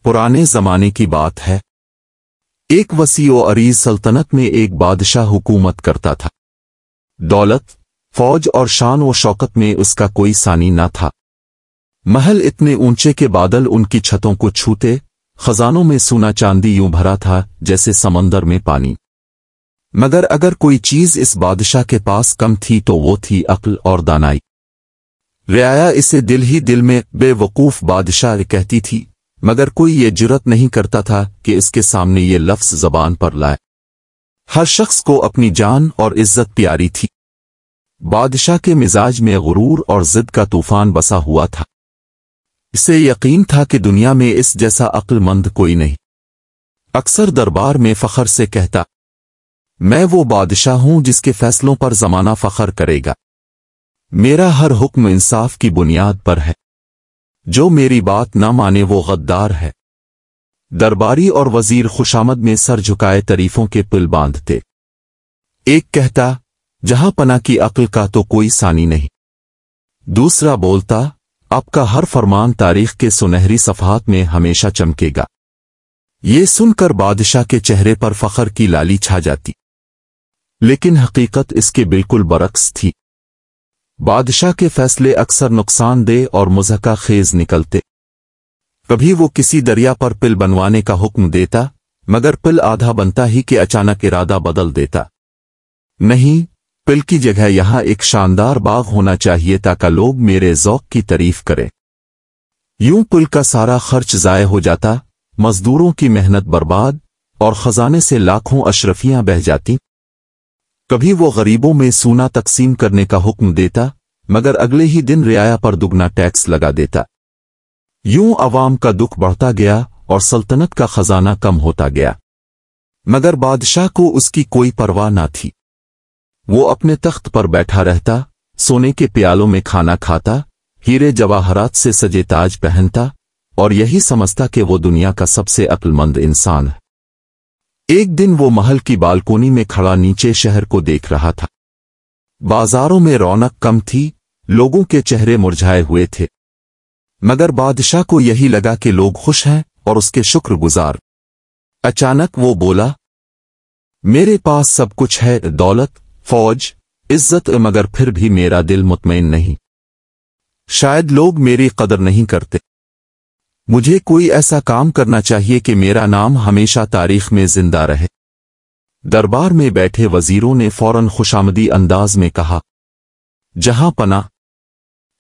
पुराने जमाने की बात है। एक वसी व अरीज सल्तनत में एक बादशाह हुकूमत करता था। दौलत, फौज और शान व शौकत में उसका कोई सानी न था। महल इतने ऊंचे के बादल उनकी छतों को छूते, खजानों में सोना चांदी यूं भरा था जैसे समंदर में पानी। मगर अगर कोई चीज इस बादशाह के पास कम थी तो वो थी अक्ल और दानाई। रियाया इसे दिल ही दिल में बेवकूफ बादशाह कहती थी, मगर कोई ये जुर्रत नहीं करता था कि इसके सामने ये लफ्ज जबान पर लाए। हर शख्स को अपनी जान और इज्जत प्यारी थी। बादशाह के मिजाज में गुरूर और जिद का तूफान बसा हुआ था। इसे यकीन था कि दुनिया में इस जैसा अक्लमंद कोई नहीं। अक्सर दरबार में फख्र से कहता, मैं वो बादशाह हूं जिसके फैसलों पर जमाना फख्र करेगा। मेरा हर हुक्म इंसाफ की बुनियाद पर है। जो मेरी बात ना माने वो गद्दार है। दरबारी और वजीर खुशामद में सर झुकाए तारीफों के पुल बांधते। एक कहता, जहां पना की अक्ल का तो कोई सानी नहीं। दूसरा बोलता, आपका हर फरमान तारीख के सुनहरी सफ़हात में हमेशा चमकेगा। ये सुनकर बादशाह के चेहरे पर फख्र की लाली छा जाती, लेकिन हकीकत इसके बिल्कुल बरक्स थी। बादशाह के फैसले अक्सर नुकसानदेह और मुज़हका खेज निकलते। कभी वो किसी दरिया पर पुल बनवाने का हुक्म देता, मगर पुल आधा बनता ही कि अचानक इरादा बदल देता। नहीं, पुल की जगह यहां एक शानदार बाग होना चाहिए ताकि लोग मेरे ज़ौक़ की तारीफ करें। यूं पुल का सारा खर्च ज़ाय हो जाता, मजदूरों की मेहनत बर्बाद और खजाने से लाखों अशरफियां बह जाती। कभी वो गरीबों में सूना तकसीम करने का हुक्म देता, मगर अगले ही दिन रियाया पर दुगना टैक्स लगा देता। यूं अवाम का दुख बढ़ता गया और सल्तनत का खजाना कम होता गया। मगर बादशाह को उसकी कोई परवाह ना थी। वो अपने तख्त पर बैठा रहता, सोने के प्यालों में खाना खाता, हीरे जवाहरात से सजे ताज पहनता और यही समझता कि वो दुनिया का सबसे अक्लमंद इंसान है। एक दिन वो महल की बालकोनी में खड़ा नीचे शहर को देख रहा था। बाजारों में रौनक कम थी, लोगों के चेहरे मुरझाए हुए थे। मगर बादशाह को यही लगा कि लोग खुश हैं और उसके शुक्रगुजार। अचानक वो बोला, मेरे पास सब कुछ है, दौलत, फौज, इज्जत, मगर फिर भी मेरा दिल मुतमईन नहीं। शायद लोग मेरी कदर नहीं करते। मुझे कोई ऐसा काम करना चाहिए कि मेरा नाम हमेशा तारीख में जिंदा रहे। दरबार में बैठे वजीरों ने फौरन खुशामदी अंदाज में कहा, जहां पना,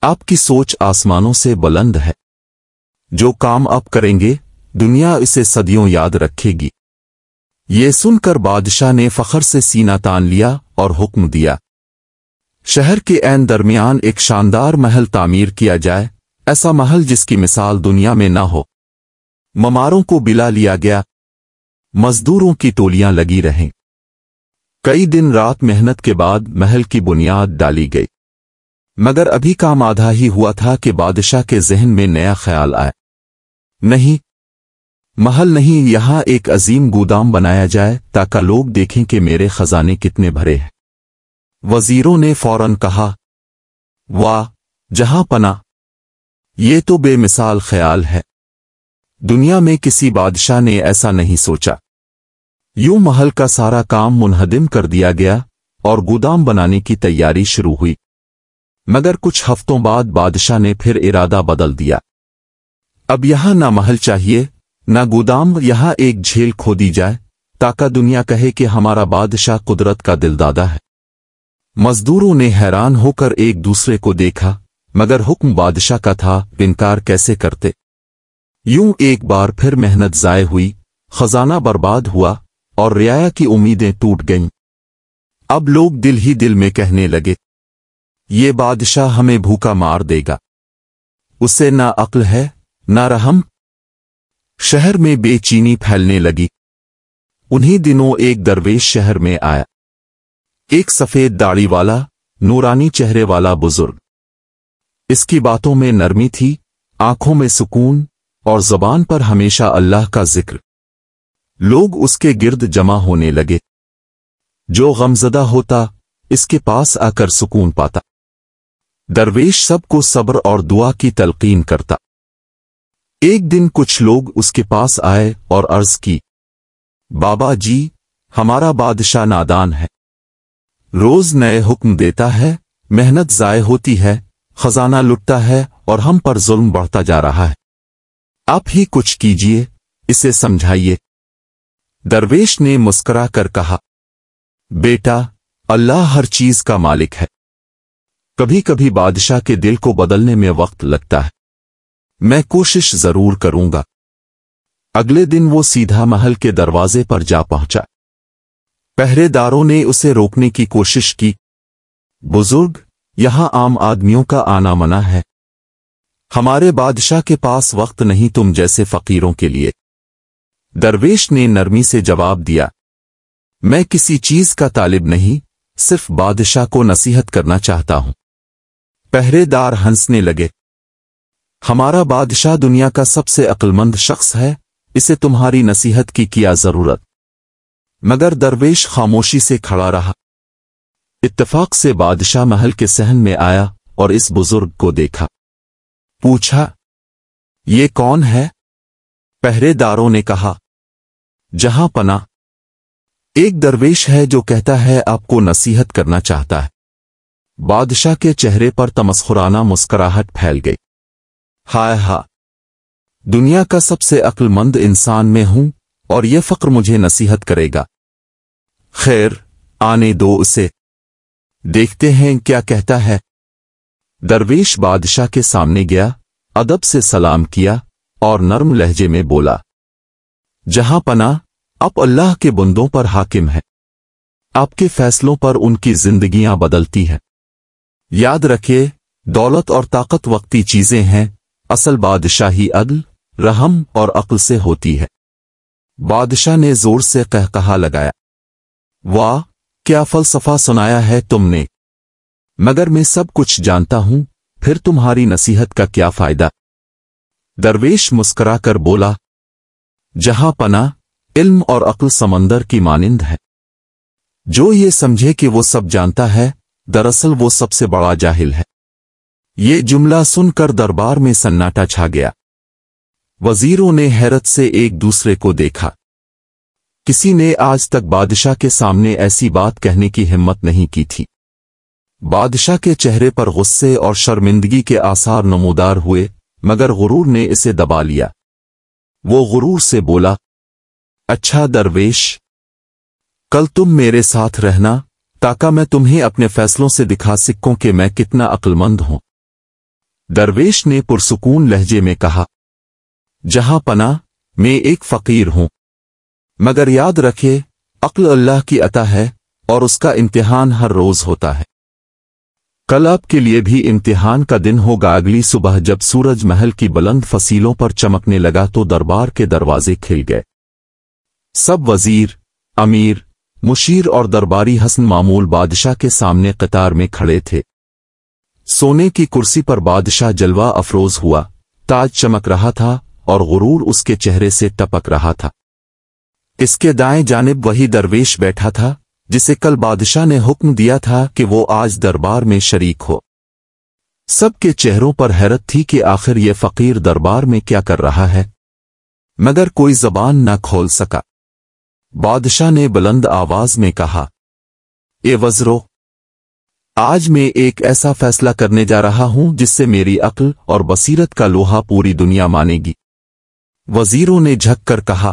आपकी सोच आसमानों से बुलंद है। जो काम आप करेंगे, दुनिया इसे सदियों याद रखेगी। ये सुनकर बादशाह ने फख्र से सीना तान लिया और हुक्म दिया, शहर के ऐन दरमियान एक शानदार महल तामीर किया जाए, ऐसा महल जिसकी मिसाल दुनिया में ना हो। ममारों को बिला लिया गया, मजदूरों की टोलियां लगी रहें। कई दिन रात मेहनत के बाद महल की बुनियाद डाली गई। मगर अभी काम आधा ही हुआ था कि बादशाह के जहन में नया ख्याल आया। नहीं, महल नहीं, यहां एक अजीम गोदाम बनाया जाए ताकि लोग देखें कि मेरे खजाने कितने भरे हैं। वजीरों ने फौरन कहा, वाह, जहां पना, ये तो बेमिसाल ख्याल है। दुनिया में किसी बादशाह ने ऐसा नहीं सोचा। यूं महल का सारा काम मुनहदिम कर दिया गया और गोदाम बनाने की तैयारी शुरू हुई। मगर कुछ हफ्तों बाद बादशाह ने फिर इरादा बदल दिया। अब यहां ना महल चाहिए, ना गोदाम, यहां एक झील खोदी जाए ताकि दुनिया कहे कि हमारा बादशाह कुदरत का दिलदादा है। मजदूरों ने हैरान होकर एक दूसरे को देखा, मगर हुक्म बादशाह का था, इनकार कैसे करते। यूं एक बार फिर मेहनत ज़ाय हुई, खजाना बर्बाद हुआ और रियाया की उम्मीदें टूट गईं। अब लोग दिल ही दिल में कहने लगे, ये बादशाह हमें भूखा मार देगा। उसे ना अक्ल है ना रहम। शहर में बेचैनी फैलने लगी। उन्हीं दिनों एक दरवेश शहर में आया। एक सफेद दाढ़ी वाला, नूरानी चेहरे वाला बुजुर्ग। इसकी बातों में नरमी थी, आंखों में सुकून और ज़बान पर हमेशा अल्लाह का जिक्र। लोग उसके गिर्द जमा होने लगे। जो गमज़दा होता, इसके पास आकर सुकून पाता। दरवेश सबको सब्र और दुआ की तलकीन करता। ایک دن کچھ لوگ اس کے پاس آئے اور عرض کی، بابا جی، ہمارا بادشاہ نادان ہے، روز نئے حکم دیتا ہے، محنت ضائع ہوتی ہے، خزانہ لٹتا ہے اور ہم پر ظلم بڑھتا جا رہا ہے، آپ ہی کچھ کیجئے، اسے سمجھائیے۔ درویش نے مسکرا کر کہا، بیٹا، اللہ ہر چیز کا مالک ہے، کبھی کبھی بادشاہ کے دل کو بدلنے میں وقت لگتا ہے، میں کوشش ضرور کروں گا۔ اگلے دن وہ سیدھا محل کے دروازے پر جا پہنچا۔ پہرے داروں نے اسے روکنے کی کوشش کی، بزرگ، یہاں عام آدمیوں کا آنا منع ہے، ہمارے بادشاہ کے پاس وقت نہیں تم جیسے فقیروں کے لیے۔ درویش نے نرمی سے جواب دیا، میں کسی چیز کا طالب نہیں، صرف بادشاہ کو نصیحت کرنا چاہتا ہوں۔ پہرے دار ہنسنے لگے، ہمارا بادشاہ دنیا کا سب سے عقل مند شخص ہے، اسے تمہاری نصیحت کی کیا ضرورت؟ مگر درویش خاموشی سے کھڑا رہا۔ اتفاق سے بادشاہ محل کے صحن میں آیا اور اس بزرگ کو دیکھا، پوچھا، یہ کون ہے؟ پہرے داروں نے کہا، جہاں پناہ، ایک درویش ہے جو کہتا ہے آپ کو نصیحت کرنا چاہتا ہے۔ بادشاہ کے چہرے پر تمسخرانہ مسکراہٹ پھیل گئی، ہائے ہائے، دنیا کا سب سے عقل مند انسان میں ہوں اور یہ فقر مجھے نصیحت کرے گا؟ خیر، آنے دو اسے، دیکھتے ہیں کیا کہتا ہے۔ درویش بادشاہ کے سامنے گیا، ادب سے سلام کیا اور نرم لہجے میں بولا، جہاں پناہ، آپ اللہ کے بندوں پر حاکم ہیں، آپ کے فیصلوں پر ان کی زندگیاں بدلتی ہیں۔ یاد رکھیے، دولت اور طاقت وقتی چیزیں ہیں، اصل بادشاہی عدل، رحم اور عقل سے ہوتی ہے۔ بادشاہ نے زور سے قہقہا لگایا، واہ، کیا فلسفہ سنایا ہے تم نے، مگر میں سب کچھ جانتا ہوں، پھر تمہاری نصیحت کا کیا فائدہ؟ درویش مسکرا کر بولا، جہاں پناہ، علم اور عقل سمندر کی مانند ہے، جو یہ سمجھے کہ وہ سب جانتا ہے، دراصل وہ سب سے بڑا جاہل ہے۔ یہ جملہ سن کر دربار میں سناٹا چھا گیا۔ وزیروں نے حیرت سے ایک دوسرے کو دیکھا، کسی نے آج تک بادشاہ کے سامنے ایسی بات کہنے کی ہمت نہیں کی تھی۔ بادشاہ کے چہرے پر غصے اور شرمندگی کے آثار نمودار ہوئے، مگر غرور نے اسے دبا لیا۔ وہ غرور سے بولا، اچھا درویش، کل تم میرے ساتھ رہنا تاکہ میں تمہیں اپنے فیصلوں سے دکھا سکوں کہ میں کتنا عقل مند ہوں۔ درویش نے پرسکون لہجے میں کہا، جہاں پناہ، میں ایک فقیر ہوں، مگر یاد رکھے، عقل اللہ کی عطا ہے اور اس کا امتحان ہر روز ہوتا ہے۔ کل آپ کے لیے بھی امتحان کا دن ہوگا۔ اگلی صبح جب سورج محل کی بلند فصیلوں پر چمکنے لگا تو دربار کے دروازے کھل گئے۔ سب وزیر، امیر، مشیر اور درباری حسن معمول بادشاہ کے سامنے قطار میں کھڑے تھے۔ سونے کی کرسی پر بادشاہ جلوہ افروز ہوا، تاج چمک رہا تھا اور غرور اس کے چہرے سے ٹپک رہا تھا۔ اس کے دائیں جانب وہی درویش بیٹھا تھا جسے کل بادشاہ نے حکم دیا تھا کہ وہ آج دربار میں شریک ہو۔ سب کے چہروں پر حیرت تھی کہ آخر یہ فقیر دربار میں کیا کر رہا ہے، مگر کوئی زبان نہ کھول سکا۔ بادشاہ نے بلند آواز میں کہا، اے وزرو، آج میں ایک ایسا فیصلہ کرنے جا رہا ہوں جس سے میری عقل اور بصیرت کا لوہا پوری دنیا مانے گی۔ وزیروں نے جھک کر کہا،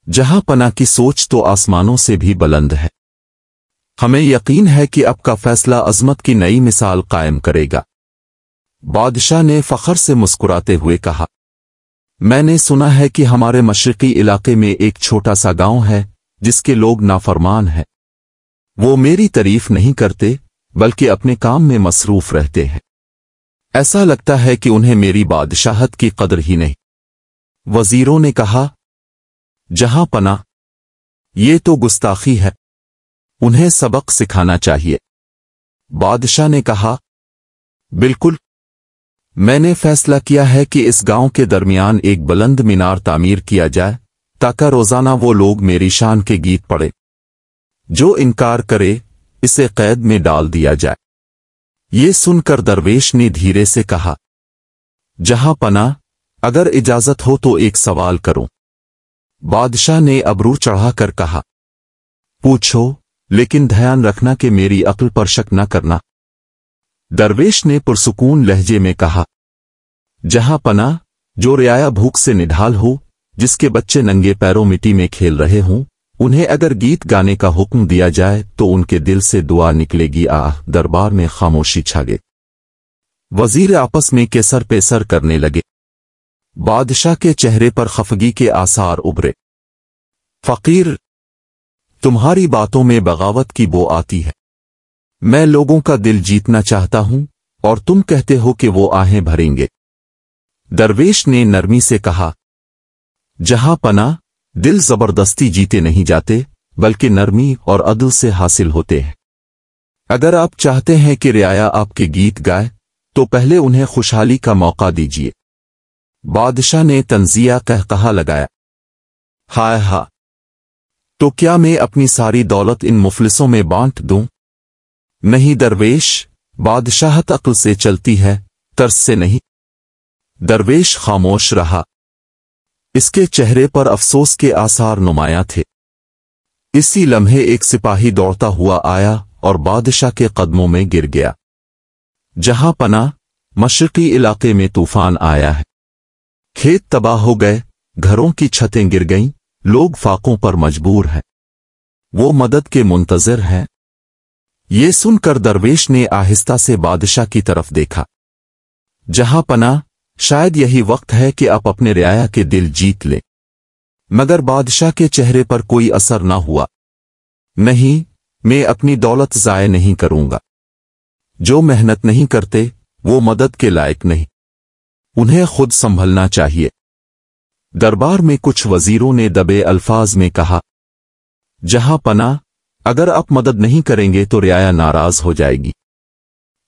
جہاں پناہ کی سوچ تو آسمانوں سے بھی بلند ہے، ہمیں یقین ہے کہ اب کا فیصلہ عظمت کی نئی مثال قائم کرے گا۔ بادشاہ نے فخر سے مسکراتے ہوئے کہا، میں نے سنا ہے کہ ہمارے مشرقی علاقے میں ایک چھوٹا سا گاؤں ہے جس کے لوگ نافرمان ہیں، وہ میری تعریف نہیں کرتے بلکہ اپنے کام میں مصروف رہتے ہیں، ایسا لگتا ہے کہ انہیں میری بادشاہت کی قدر ہی نہیں۔ وزیروں نے کہا، جہاں پناہ، یہ تو گستاخی ہے، انہیں سبق سکھانا چاہیے۔ بادشاہ نے کہا، بالکل، میں نے فیصلہ کیا ہے کہ اس گاؤں کے درمیان ایک بلند مینار تعمیر کیا جائے تاکہ روزانہ وہ لوگ میری شان کے گیت پڑھے، جو انکار کرے اسے قید میں ڈال دیا جائے۔ یہ سن کر درویش نے دھیرے سے کہا، جہاں پناہ، अगर इजाजत हो तो एक सवाल करूं। बादशाह ने अबरू चढ़ा कर कहा, पूछो, लेकिन ध्यान रखना कि मेरी अक्ल पर शक न करना। दरवेश ने पुरसुकून लहजे में कहा, जहां पना, जो रियाया भूख से निढाल हो, जिसके बच्चे नंगे पैरों मिट्टी में खेल रहे हों, उन्हें अगर गीत गाने का हुक्म दिया जाए तो उनके दिल से दुआ निकलेगी। दरबार में खामोशी छा गई। वजीर आपस में केसर पेसर करने लगे। बादशाह के चेहरे पर खफगी के आसार उभरे। फकीर, तुम्हारी बातों में बगावत की बो आती है। मैं लोगों का दिल जीतना चाहता हूं और तुम कहते हो कि वो आहें भरेंगे। दरवेश ने नरमी से कहा, जहां पना, दिल जबरदस्ती जीते नहीं जाते, बल्कि नरमी और अदल से हासिल होते हैं। अगर आप चाहते हैं कि रियाया आपके गीत गाए तो पहले उन्हें खुशहाली का मौका दीजिए। बादशाह ने तंजिया कहकहा लगाया। हाय हा, तो क्या मैं अपनी सारी दौलत इन मुफलिसों में बांट दूं? नहीं दरवेश, बादशाहत अक्ल से चलती है, तर्स से नहीं। दरवेश खामोश रहा। इसके चेहरे पर अफसोस के आसार नुमाया थे। इसी लम्हे एक सिपाही दौड़ता हुआ आया और बादशाह के कदमों में गिर गया। जहां पना, मशरकी इलाके में तूफान आया है। खेत तबाह हो गए, घरों की छतें गिर गईं, लोग फाकों पर मजबूर हैं। वो मदद के मुंतजर हैं। ये सुनकर दरवेश ने आहिस्ता से बादशाह की तरफ देखा। जहां पना, शायद यही वक्त है कि आप अपने रियाया के दिल जीत लें। मगर बादशाह के चेहरे पर कोई असर न हुआ। नहीं, मैं अपनी दौलत ज़ाय नहीं करूंगा। जो मेहनत नहीं करते वो मदद के लायक नहीं। उन्हें खुद संभलना चाहिए। दरबार में कुछ वजीरों ने दबे अल्फाज में कहा, जहां पना, अगर आप मदद नहीं करेंगे तो रियाया नाराज हो जाएगी।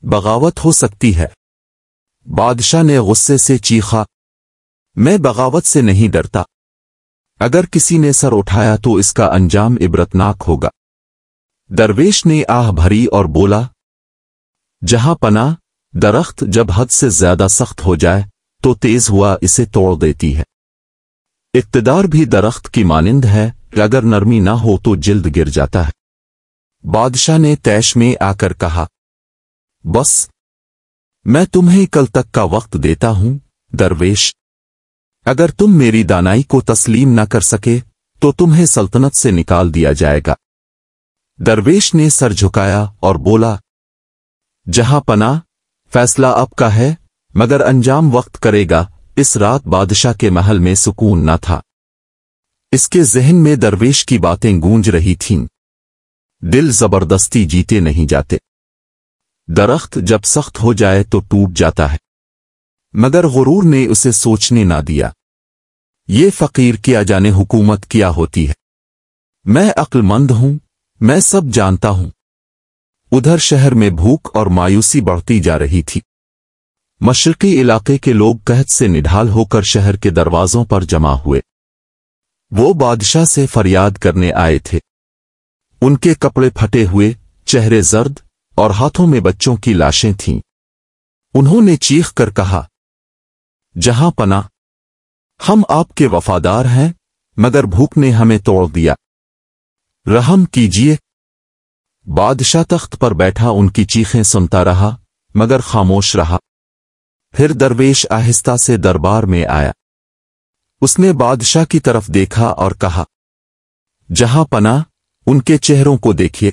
बगावत हो सकती है। बादशाह ने गुस्से से चीखा, मैं बगावत से नहीं डरता। अगर किसी ने सर उठाया तो इसका अंजाम इबरतनाक होगा। दरवेश ने आह भरी और बोला, जहां पना, दरख्त जब हद से ज्यादा सख्त हो जाए तो तेज हुआ इसे तोड़ देती है। इक्तदार भी दरख्त की मानिंद है, अगर नरमी ना हो तो जिल्द गिर जाता है। बादशाह ने तैश में आकर कहा, बस, मैं तुम्हें कल तक का वक्त देता हूं दरवेश। अगर तुम मेरी दानाई को तस्लीम न कर सके तो तुम्हें सल्तनत से निकाल दिया जाएगा। दरवेश ने सर झुकाया और बोला, जहां पना, फैसला आपका है, मगर अंजाम वक्त करेगा। इस रात बादशाह के महल में सुकून न था। इसके जहन में दरवेश की बातें गूंज रही थीं। दिल जबरदस्ती जीते नहीं जाते। दरख्त जब सख्त हो जाए तो टूट जाता है। मगर गुरूर ने उसे सोचने ना दिया। ये फकीर किया जाने हुकूमत क्या होती है। मैं अक्लमंद हूं, मैं सब जानता हूं। उधर शहर में भूख और मायूसी बढ़ती जा रही थी। मशरकी इलाके के लोग कहत से निढाल होकर शहर के दरवाजों पर जमा हुए। वो बादशाह से फरियाद करने आए थे। उनके कपड़े फटे हुए, चेहरे जर्द और हाथों में बच्चों की लाशें थीं। उन्होंने चीख कर कहा, जहां पना, हम आपके वफादार हैं, मगर भूख ने हमें तोड़ दिया। रहम कीजिए। बादशाह तख्त पर बैठा उनकी चीखें सुनता रहा, मगर खामोश रहा। फिर दरवेश आहिस्ता से दरबार में आया। उसने बादशाह की तरफ देखा और कहा, जहां पना, उनके चेहरों को देखिए।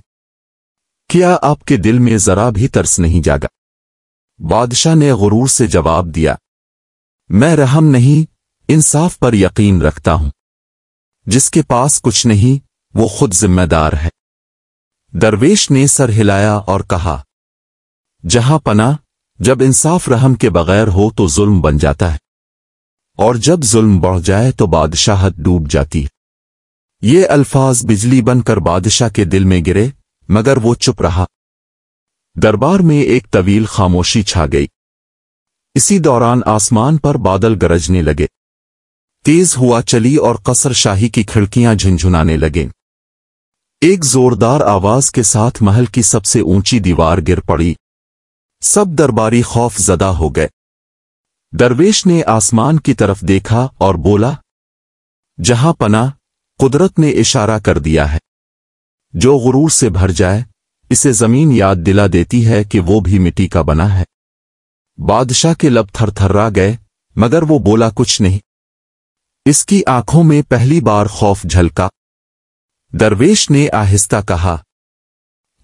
क्या आपके दिल में जरा भी तरस नहीं जागा? बादशाह ने गुरूर से जवाब दिया, मैं रहम नहीं, इंसाफ पर यकीन रखता हूं। जिसके पास कुछ नहीं वो खुद जिम्मेदार है। दरवेश ने सर हिलाया और कहा, जहां पना, जब इंसाफ रहम के बगैर हो तो जुल्म बन जाता है, और जब जुल्म बढ़ जाए तो बादशाहत डूब जाती है। ये अल्फाज बिजली बनकर बादशाह के दिल में गिरे, मगर वो चुप रहा। दरबार में एक तवील खामोशी छा गई। इसी दौरान आसमान पर बादल गरजने लगे। तेज हुआ चली और कसर शाही की खिड़कियां झुनझुनाने लगें। एक जोरदार आवाज के साथ महल की सबसे ऊंची दीवार गिर पड़ी। सब दरबारी खौफ ज़दा हो गए। दरवेश ने आसमान की तरफ देखा और बोला, जहां पना, कुदरत ने इशारा कर दिया है। जो गुरूर से भर जाए, इसे जमीन याद दिला देती है कि वो भी मिट्टी का बना है। बादशाह के लब थरथरा गए, मगर वो बोला कुछ नहीं। इसकी आंखों में पहली बार खौफ झलका। दरवेश ने आहिस्ता कहा,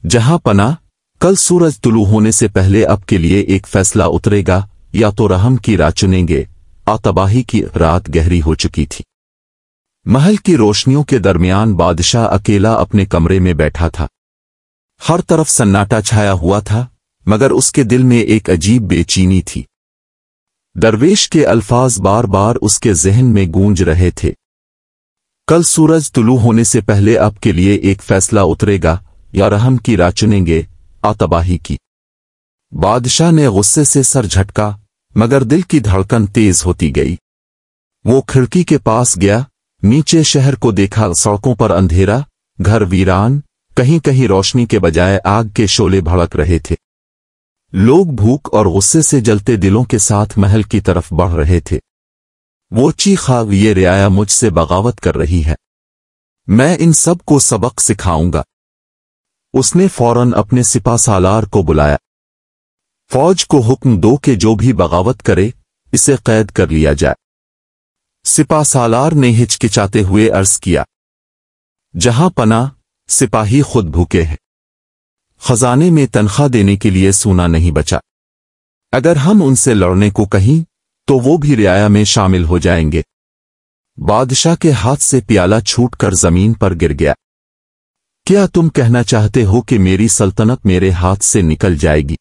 जहां पना, कल सूरज तुलू होने से पहले अब के लिए एक फैसला उतरेगा, या तो रहम की राह चुनेंगे। तबाही की रात गहरी हो चुकी थी। महल की रोशनियों के दरमियान बादशाह अकेला अपने कमरे में बैठा था। हर तरफ सन्नाटा छाया हुआ था, मगर उसके दिल में एक अजीब बेचैनी थी। दरवेश के अल्फाज बार बार उसके ज़हन में गूंज रहे थे। कल सूरज तुलू होने से पहले अब के लिए एक फैसला उतरेगा, या रहम की राह चुनेंगे। तबाही की। बादशाह ने गुस्से से सर झटका, मगर दिल की धड़कन तेज होती गई। वो खिड़की के पास गया, नीचे शहर को देखा। सड़कों पर अंधेरा, घर वीरान, कहीं कहीं रोशनी के बजाय आग के शोले भड़क रहे थे। लोग भूख और गुस्से से जलते दिलों के साथ महल की तरफ बढ़ रहे थे। वो चीखा, ये रियाया मुझसे बगावत कर रही है। मैं इन सब को सबक सिखाऊंगा। उसने फौरन अपने सिपा सालार को बुलाया। फौज को हुक्म दो कि जो भी बगावत करे, इसे कैद कर लिया जाए। सिपा सालार ने हिचकिचाते हुए अर्ज किया, जहां पना, सिपाही खुद भूखे हैं। खजाने में तनख्वाह देने के लिए सोना नहीं बचा। अगर हम उनसे लड़ने को कहीं, तो वो भी रियाया में शामिल हो जाएंगे। बादशाह के हाथ से प्याला छूटकर जमीन पर गिर गया। क्या तुम कहना चाहते हो कि मेरी सल्तनत मेरे हाथ से निकल जाएगी?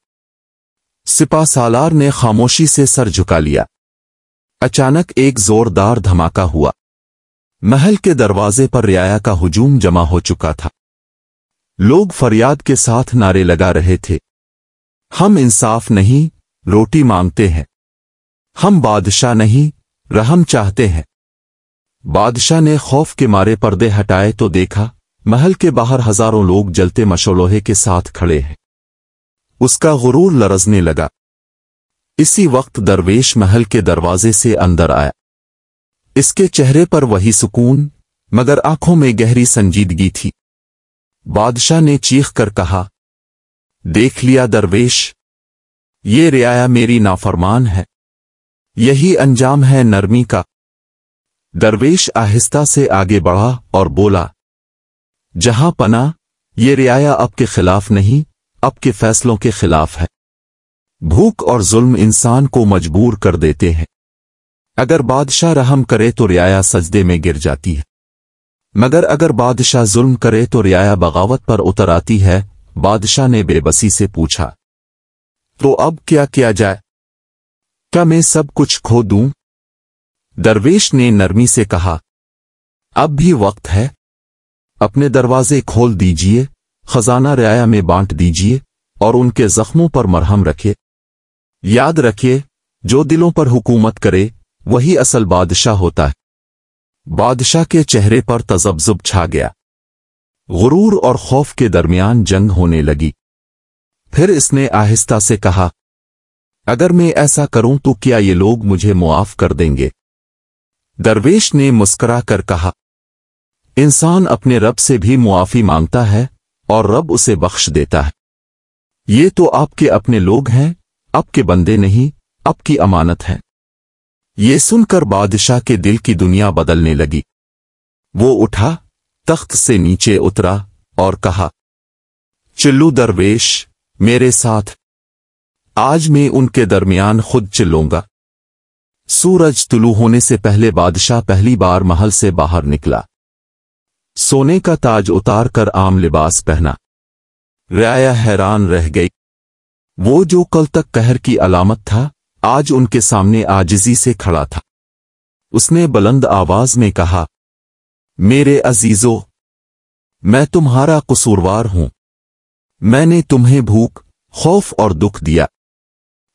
सिपा सालार ने खामोशी से सर झुका लिया। अचानक एक जोरदार धमाका हुआ। महल के दरवाजे पर रियाया का हुजूम जमा हो चुका था। लोग फरियाद के साथ नारे लगा रहे थे, हम इंसाफ नहीं, रोटी मांगते हैं। हम बादशाह नहीं, रहम चाहते हैं। बादशाह ने खौफ के मारे पर्दे हटाए तो देखा, महल के बाहर हजारों लोग जलते मशलोहे के साथ खड़े हैं। उसका गुरूर लरजने लगा। इसी वक्त दरवेश महल के दरवाजे से अंदर आया। इसके चेहरे पर वही सुकून, मगर आंखों में गहरी संजीदगी थी। बादशाह ने चीख कर कहा, देख लिया दरवेश, ये रियाया मेरी नाफरमान है। यही अंजाम है नरमी का। दरवेश आहिस्ता से आगे बढ़ा और बोला, जहां पना, ये रियाया अब के खिलाफ नहीं, अब के फैसलों के खिलाफ है। भूख और जुल्म इंसान को मजबूर कर देते हैं। अगर बादशाह रहम करे तो रियाया सजदे में गिर जाती है, मगर अगर बादशाह जुल्म करे तो रियाया बगावत पर उतर आती है। बादशाह ने बेबसी से पूछा, तो अब क्या किया जाए? क्या मैं सब कुछ खो दूं? दरवेश ने नरमी से कहा, अब भी वक्त है। अपने दरवाजे खोल दीजिए, खजाना रियाया में बांट दीजिए और उनके जख्मों पर मरहम रखिए। याद रखिए, जो दिलों पर हुकूमत करे वही असल बादशाह होता है। बादशाह के चेहरे पर तजब्जुब छा गया। गुरूर और खौफ के दरमियान जंग होने लगी। फिर इसने आहिस्ता से कहा, अगर मैं ऐसा करूं तो क्या ये लोग मुझे मुआफ कर देंगे? दरवेश ने मुस्करा कर कहा, इंसान अपने रब से भी मुआफी मांगता है और रब उसे बख्श देता है। ये तो आपके अपने लोग हैं, आपके बंदे नहीं, आपकी अमानत है। ये सुनकर बादशाह के दिल की दुनिया बदलने लगी। वो उठा, तख्त से नीचे उतरा और कहा, चिल्लू दरवेश, मेरे साथ। आज मैं उनके दरमियान खुद चिल्लूंगा। सूरज तुलू होने से पहले बादशाह पहली बार महल से बाहर निकला। सोने का ताज उतार कर आम लिबास पहना। रियाया हैरान रह गई। वो जो कल तक कहर की अलामत था, आज उनके सामने आजिजी से खड़ा था। उसने बुलंद आवाज में कहा, मेरे अजीजों, मैं तुम्हारा कसूरवार हूं। मैंने तुम्हें भूख, खौफ और दुख दिया,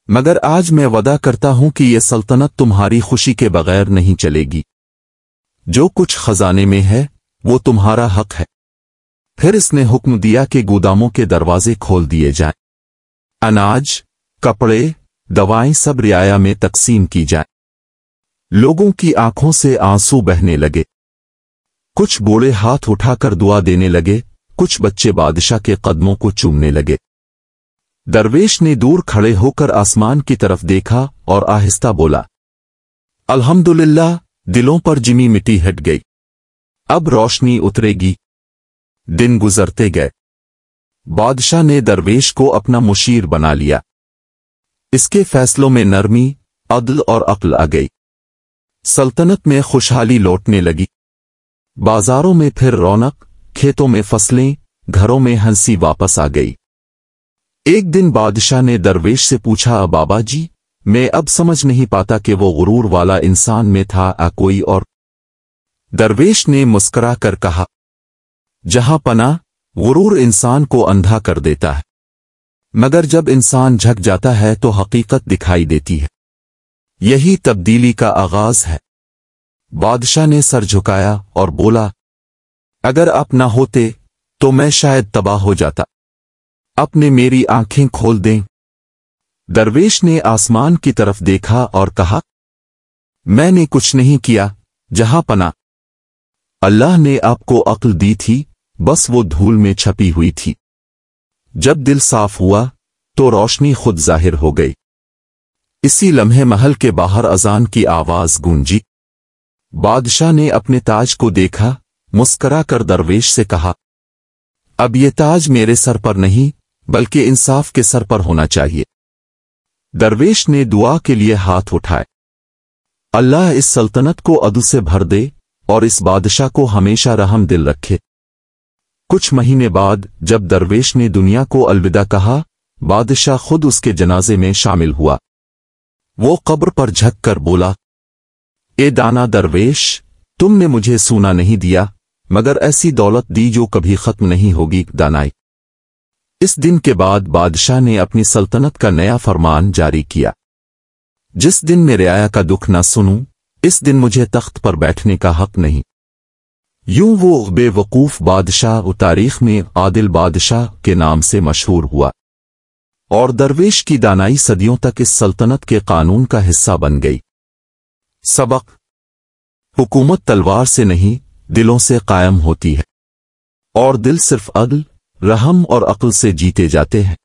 मगर आज मैं वादा करता हूं कि यह सल्तनत तुम्हारी खुशी के बगैर नहीं चलेगी। जो कुछ खजाने में है वो तुम्हारा हक है। फिर इसने हुक्म दिया कि गोदामों के दरवाजे खोल दिए जाएं। अनाज, कपड़े, दवाएं सब रियाया में तकसीम की जाएं। लोगों की आंखों से आंसू बहने लगे। कुछ बूढ़े हाथ उठाकर दुआ देने लगे, कुछ बच्चे बादशाह के कदमों को चूमने लगे। दरवेश ने दूर खड़े होकर आसमान की तरफ देखा और आहिस्ता बोला, अल्हम्दुलिल्लाह, दिलों पर जिमी मिट्टी हट गई, अब रोशनी उतरेगी। दिन गुजरते गए। बादशाह ने दरवेश को अपना मुशीर बना लिया। इसके फैसलों में नरमी, अदल और अक्ल आ गई। सल्तनत में खुशहाली लौटने लगी। बाजारों में फिर रौनक, खेतों में फसलें, घरों में हंसी वापस आ गई। एक दिन बादशाह ने दरवेश से पूछा, बाबा जी, मैं अब समझ नहीं पाता कि वो गुरूर वाला इंसान में था या कोई और। दरवेश ने मुस्करा कर कहा, जहां पना, गुरूर इंसान को अंधा कर देता है, मगर जब इंसान झक जाता है तो हकीकत दिखाई देती है। यही तब्दीली का आगाज है। बादशाह ने सर झुकाया और बोला, अगर आप ना होते तो मैं शायद तबाह हो जाता। अपने मेरी आंखें खोल दें। दरवेश ने आसमान की तरफ देखा और कहा, मैंने कुछ नहीं किया, जहां पना। अल्लाह ने आपको अक्ल दी थी, बस वो धूल में छपी हुई थी। जब दिल साफ हुआ तो रोशनी खुद जाहिर हो गई। इसी लम्हे महल के बाहर अजान की आवाज गूंजी। बादशाह ने अपने ताज को देखा, मुस्करा कर दरवेश से कहा, अब ये ताज मेरे सर पर नहीं बल्कि इंसाफ के सर पर होना चाहिए। दरवेश ने दुआ के लिए हाथ उठाए, अल्लाह इस सल्तनत को अदु से भर दे और इस बादशाह को हमेशा रहम दिल रखे। कुछ महीने बाद जब दरवेश ने दुनिया को अलविदा कहा, बादशाह खुद उसके जनाजे में शामिल हुआ। वो कब्र पर झक कर बोला, ए दाना दरवेश, तुमने मुझे सूना नहीं दिया मगर ऐसी दौलत दी जो कभी खत्म नहीं होगी दानाई। इस दिन के बाद बादशाह ने अपनी सल्तनत का नया फरमान जारी किया, जिस दिन मैं रियाया का दुख न सुनूं, इस दिन मुझे तख्त पर बैठने का हक नहीं। यूं वो बेवकूफ बादशाह तारीख में आदिल बादशाह के नाम से मशहूर हुआ और दरवेश की दानाई सदियों तक इस सल्तनत के कानून का हिस्सा बन गई। सबक: हुकूमत तलवार से नहीं, दिलों से कायम होती है और दिल सिर्फ अदल, रहम और अक्ल से जीते जाते हैं।